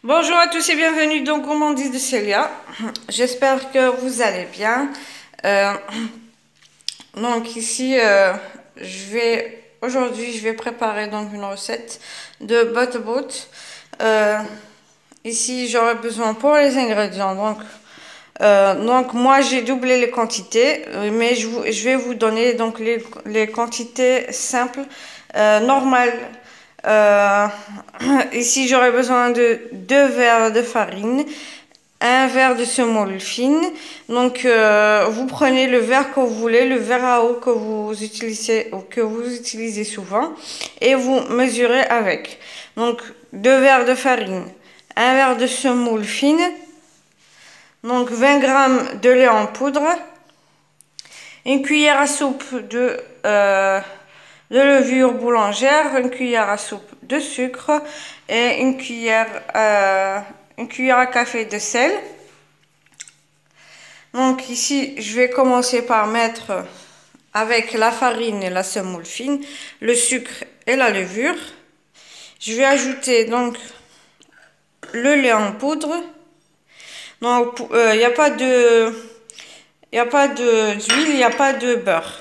Bonjour à tous et bienvenue dans Gourmandise de Célia. J'espère que vous allez bien. Euh, donc ici, aujourd'hui, je vais préparer donc une recette de butternut. Ici, j'aurai besoin pour les ingrédients. Donc moi, j'ai doublé les quantités, mais je vais vous donner donc les quantités simples, normales. Euh, Ici, j'aurai besoin de 2 verres de farine, un verre de semoule fine. Donc, vous prenez le verre que vous voulez, le verre à eau que vous utilisez souvent, et vous mesurez avec. Donc, 2 verres de farine, un verre de semoule fine, donc 20 grammes de lait en poudre, une cuillère à soupe de levure boulangère, une cuillère à soupe de sucre et une cuillère à café de sel. Donc ici, je vais commencer par mettre avec la farine et la semoule fine, le sucre et la levure. Je vais ajouter donc le lait en poudre. Donc il n'y a pas d'huile, il n'y a pas de beurre.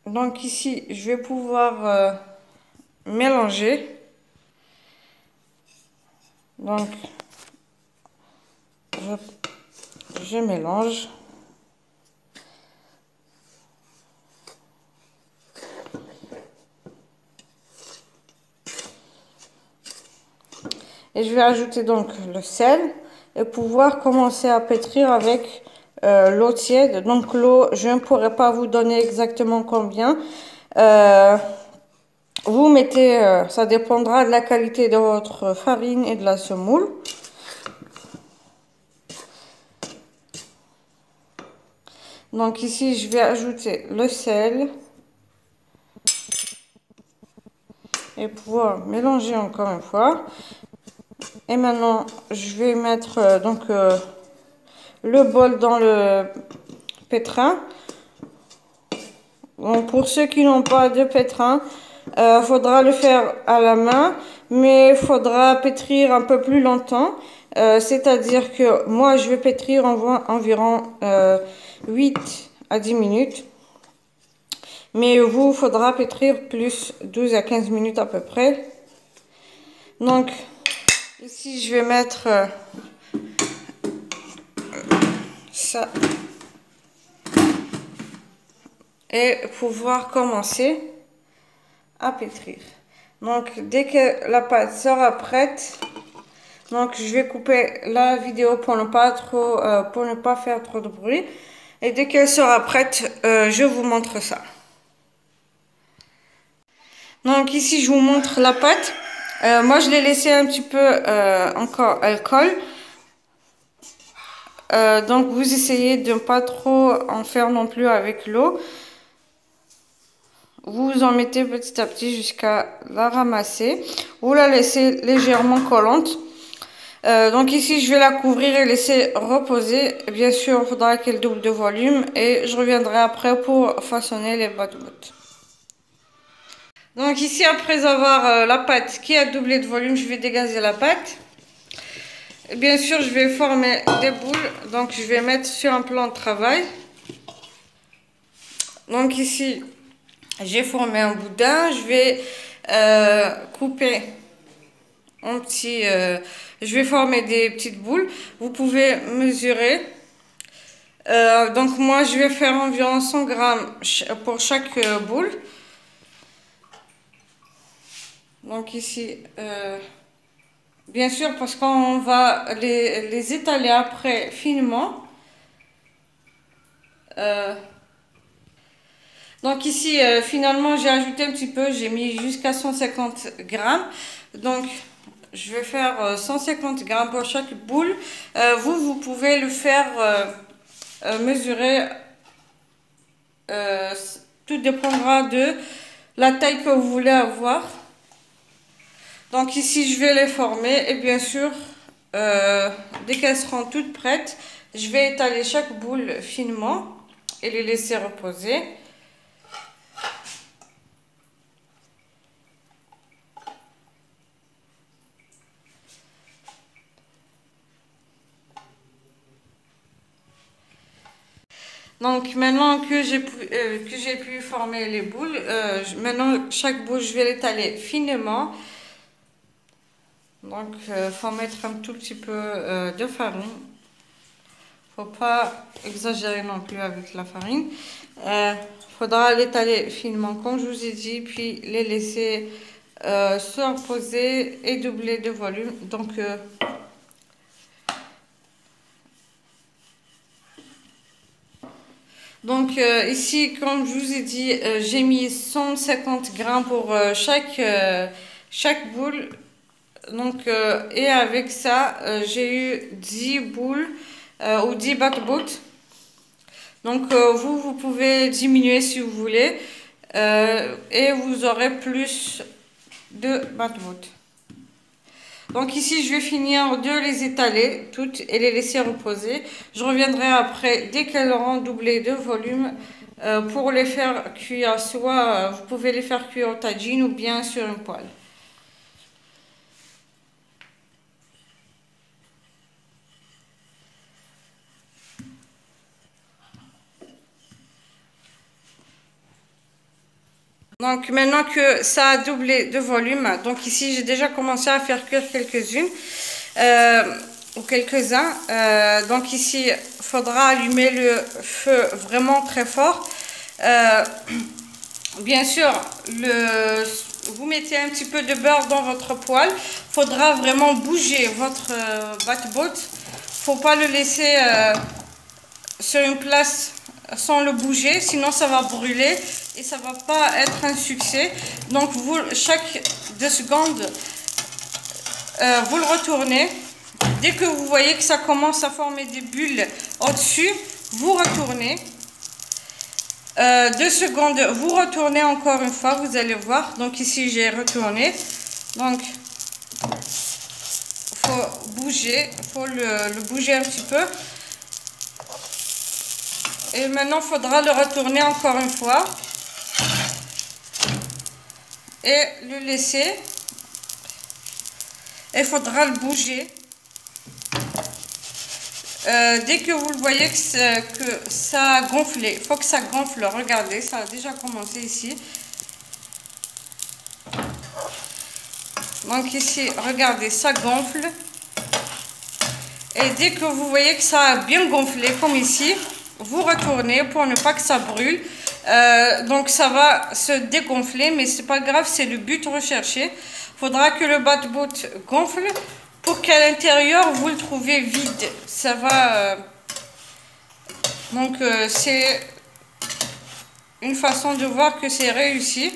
Donc ici, je vais pouvoir mélanger. Donc je mélange. Et je vais ajouter donc le sel et pouvoir commencer à pétrir avec l'eau tiède. Donc l'eau, je ne pourrais pas vous donner exactement combien. Vous mettez, ça dépendra de la qualité de votre farine et de la semoule. Donc ici, je vais ajouter le sel et pouvoir mélanger encore une fois. Et maintenant, je vais mettre le bol dans le pétrin. Donc pour ceux qui n'ont pas de pétrin, faudra le faire à la main, mais il faudra pétrir un peu plus longtemps. C'est-à-dire que moi, je vais pétrir environ 8 à 10 minutes. Mais vous, faudra pétrir plus 12 à 15 minutes à peu près. Donc, ici, je vais mettre ça. Et pouvoir commencer à pétrir. Donc, dès que la pâte sera prête, donc je vais couper la vidéo pour ne pas faire trop de bruit. Et dès qu'elle sera prête, je vous montre ça. Donc ici, je vous montre la pâte. Moi, je l'ai laissée un petit peu encore, elle colle. Donc vous essayez de ne pas trop en faire non plus avec l'eau. Vous en mettez petit à petit jusqu'à la ramasser. Vous la laissez légèrement collante. Donc ici, je vais la couvrir et laisser reposer. Bien sûr, il faudra qu'elle double de volume et je reviendrai après pour façonner les butternut. Donc ici, après avoir la pâte qui a doublé de volume, je vais dégazer la pâte. Et bien sûr, je vais former des boules. Donc je vais mettre sur un plan de travail. Donc ici, j'ai formé un boudin. Je vais couper en petits... je vais former des petites boules. Vous pouvez mesurer. Donc moi, je vais faire environ 100 grammes pour chaque boule. Donc ici, bien sûr, parce qu'on va les étaler après finement. Donc ici, finalement, j'ai ajouté un petit peu, j'ai mis jusqu'à 150 grammes. Donc, je vais faire 150 grammes pour chaque boule. Vous pouvez le faire mesurer. Tout dépendra de la taille que vous voulez avoir. Donc ici, je vais les former et bien sûr, dès qu'elles seront toutes prêtes, je vais étaler chaque boule finement et les laisser reposer. Donc maintenant que j'ai pu former les boules, maintenant chaque boule je vais l'étaler finement. Donc faut mettre un tout petit peu de farine. Faut pas exagérer non plus avec la farine. Faudra l'étaler finement comme je vous ai dit, puis les laisser se reposer et doubler de volume. Donc ici, comme je vous ai dit, j'ai mis 150 grammes pour chaque boule. Donc, et avec ça, j'ai eu 10 boules ou 10 bat-bout. Donc, vous pouvez diminuer si vous voulez. Et vous aurez plus de bat-bout. Donc ici, je vais finir de les étaler toutes et les laisser reposer. Je reviendrai après, dès qu'elles auront doublé de volume, pour les faire cuire. Soit vous pouvez les faire cuire au tagine ou bien sur une poêle. Donc maintenant que ça a doublé de volume, donc ici j'ai déjà commencé à faire cuire quelques-unes ou quelques-uns. Donc ici il faudra allumer le feu vraiment très fort. Bien sûr, vous mettez un petit peu de beurre dans votre poêle. Il faudra vraiment bouger votre bat-bout. Faut pas le laisser sur une place sans le bouger, sinon ça va brûler et ça va pas être un succès. Donc chaque 2 secondes, vous le retournez. Dès que vous voyez que ça commence à former des bulles au-dessus, vous retournez. 2 secondes, vous retournez encore une fois, vous allez voir. Donc ici j'ai retourné. Donc faut bouger, faut le bouger un petit peu. Et maintenant, il faudra le retourner encore une fois et le laisser. Et il faudra le bouger. Dès que vous le voyez que ça a gonflé, il faut que ça gonfle. Regardez, ça a déjà commencé ici. Donc ici, regardez, ça gonfle. Et dès que vous voyez que ça a bien gonflé, comme ici, vous retournez pour ne pas que ça brûle. Donc ça va se dégonfler, mais c'est pas grave, c'est le but recherché. Il faudra que le bat-bout gonfle pour qu'à l'intérieur vous le trouvez vide. Ça va. Donc c'est une façon de voir que c'est réussi.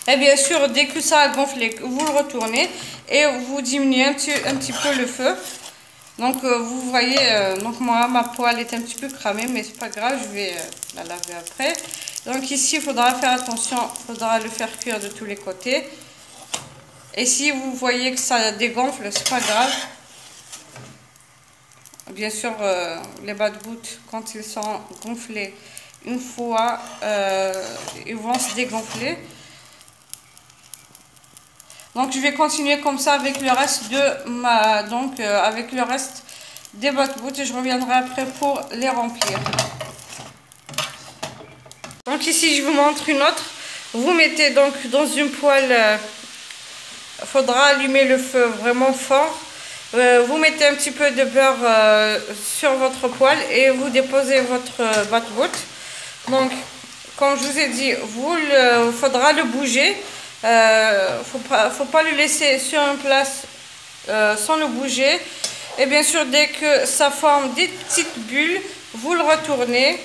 Et bien sûr, dès que ça a gonflé, vous le retournez et vous diminuez un petit peu le feu. Donc vous voyez, donc moi ma poêle est un petit peu cramée, mais c'est pas grave, je vais la laver après. Donc ici il faudra faire attention, il faudra le faire cuire de tous les côtés. Et si vous voyez que ça dégonfle, c'est pas grave. Bien sûr, les bat-bout, quand ils sont gonflés une fois, ils vont se dégonfler. Donc je vais continuer comme ça avec le reste de avec le reste des bat-bout et je reviendrai après pour les remplir. Donc ici je vous montre une autre. Vous mettez donc dans une poêle, faudra allumer le feu vraiment fort. Vous mettez un petit peu de beurre sur votre poêle et vous déposez votre bat-bout. Donc comme je vous ai dit, faudra le bouger. Faut pas le laisser sur une place sans le bouger. Et bien sûr, dès que ça forme des petites bulles, vous le retournez.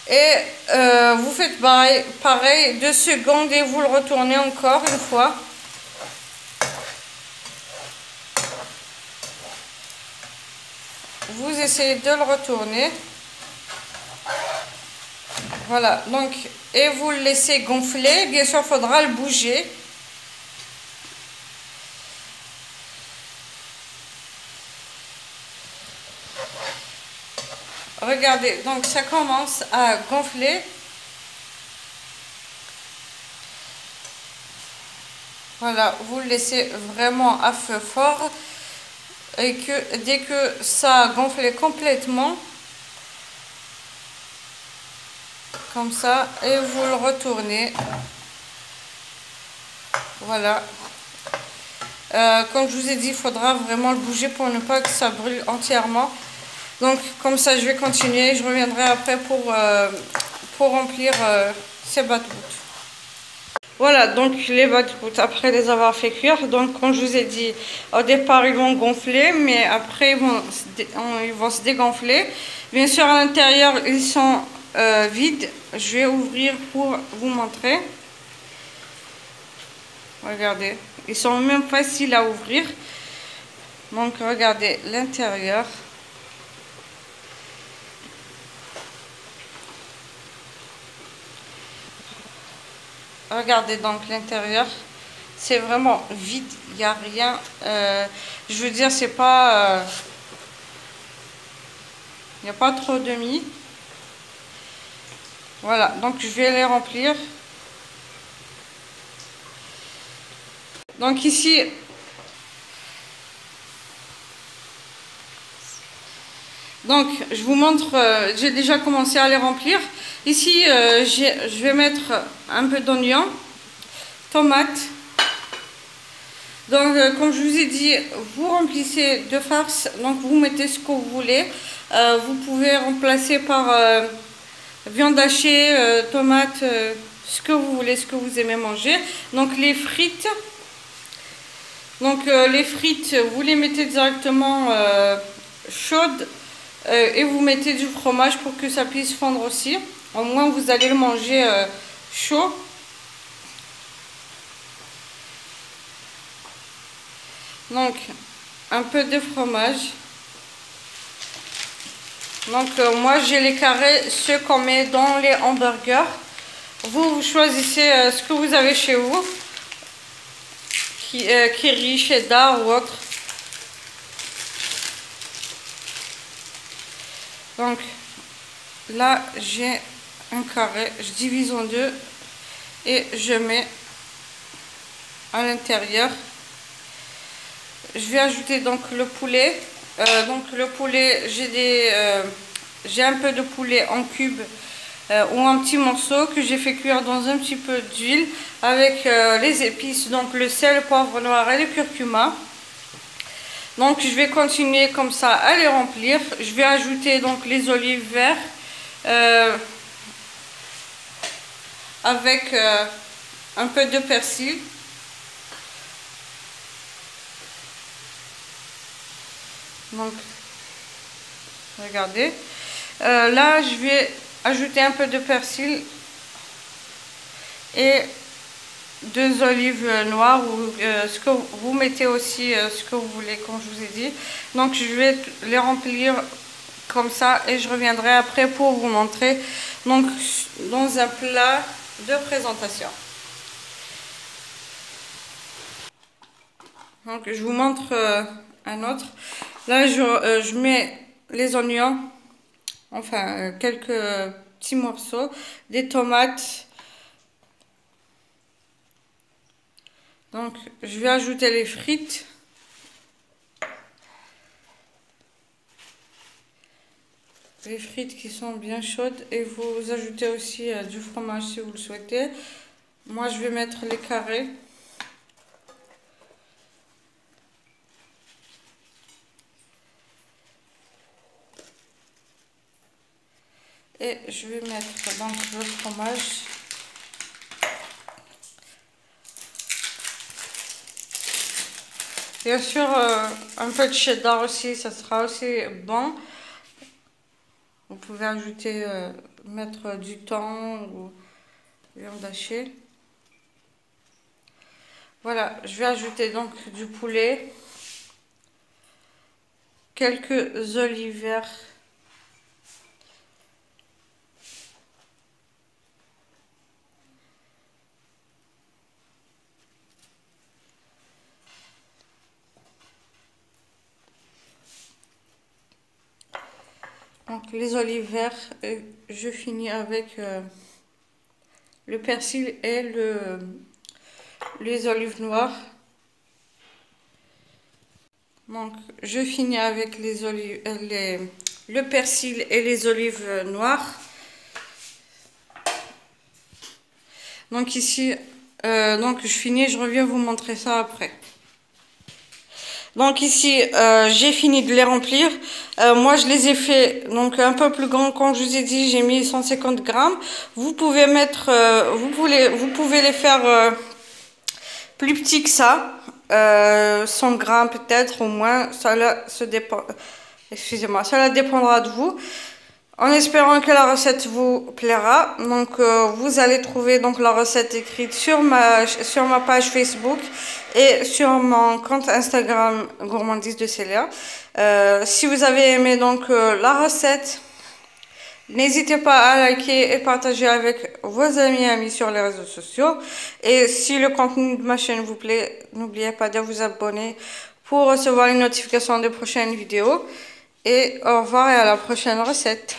Et vous faites pareil 2 secondes et vous le retournez encore une fois. Vous essayez de le retourner. Voilà, donc, et vous le laissez gonfler. Bien sûr, il faudra le bouger. Regardez, donc ça commence à gonfler. Voilà, vous le laissez vraiment à feu fort. Et que dès que ça a gonflé complètement, comme ça et vous le retournez. Voilà. Comme je vous ai dit, il faudra vraiment le bouger pour ne pas que ça brûle entièrement. Donc comme ça je vais continuer, je reviendrai après pour remplir ces batouts. Voilà, donc les batouts, après les avoir fait cuire, donc comme je vous ai dit, au départ ils vont gonfler, mais après ils vont se dégonfler. Bien sûr à l'intérieur ils sont vides, je vais ouvrir pour vous montrer. Regardez, ils sont même faciles à ouvrir. Donc regardez l'intérieur. Regardez donc l'intérieur, c'est vraiment vide, il n'y a rien. Je veux dire, c'est pas, il n'y a pas trop de mie. Voilà, donc je vais les remplir. Donc ici, donc je vous montre, j'ai déjà commencé à les remplir. Ici, je vais mettre un peu d'oignon, tomate. Donc, comme je vous ai dit, vous remplissez de farce, donc vous mettez ce que vous voulez. Vous pouvez remplacer par viande hachée, tomate, ce que vous voulez, ce que vous aimez manger. Donc, les frites. Donc, les frites, vous les mettez directement chaudes et vous mettez du fromage pour que ça puisse fondre aussi. Au moins, vous allez le manger chaud. Donc, un peu de fromage. Donc, moi, j'ai les carrés, ceux qu'on met dans les hamburgers. Vous choisissez ce que vous avez chez vous. Kiri, cheddar ou autre. Donc, là, j'ai un carré. Je divise en deux et je mets à l'intérieur. Je vais ajouter donc le poulet. Donc le poulet, j'ai un peu de poulet en cube ou en petits morceaux que j'ai fait cuire dans un petit peu d'huile avec les épices, donc le sel, le poivre noir et le curcuma. Donc je vais continuer comme ça à les remplir. Je vais ajouter donc les olives vertes avec un peu de persil. Donc, regardez. Là, je vais ajouter un peu de persil et 2 olives noires ou ce que vous mettez aussi ce que vous voulez, comme je vous ai dit. Donc, je vais les remplir comme ça et je reviendrai après pour vous montrer. Donc, dans un plat de présentation. Donc, je vous montre un autre. Là, je mets les oignons, enfin quelques petits morceaux, des tomates. Donc, je vais ajouter les frites. Les frites qui sont bien chaudes et vous ajoutez aussi du fromage si vous le souhaitez. Moi, je vais mettre les carrés. Et je vais mettre donc le fromage. Bien sûr, un peu de cheddar aussi, ça sera aussi bon. Vous pouvez ajouter, mettre du thon ou viande hachée. Voilà, je vais ajouter donc du poulet, quelques olives vertes. Donc les olives vertes, je finis avec le persil et les olives noires. Donc je finis avec les le persil et les olives noires. Donc ici, donc je finis, je reviens vous montrer ça après. Donc ici, j'ai fini de les remplir. Moi, je les ai fait donc un peu plus grands. Quand je vous ai dit, j'ai mis 150 grammes. Vous pouvez mettre, vous pouvez les faire plus petits que ça. 100 grammes peut-être, au moins. Ça dépend. Excusez-moi, cela dépendra de vous. En espérant que la recette vous plaira. Donc vous allez trouver donc la recette écrite sur ma page Facebook et sur mon compte Instagram Gourmandise de Célia. Si vous avez aimé donc la recette, n'hésitez pas à liker et partager avec vos amis sur les réseaux sociaux. Et si le contenu de ma chaîne vous plaît, n'oubliez pas de vous abonner pour recevoir les notifications des prochaines vidéos. Et au revoir et à la prochaine recette.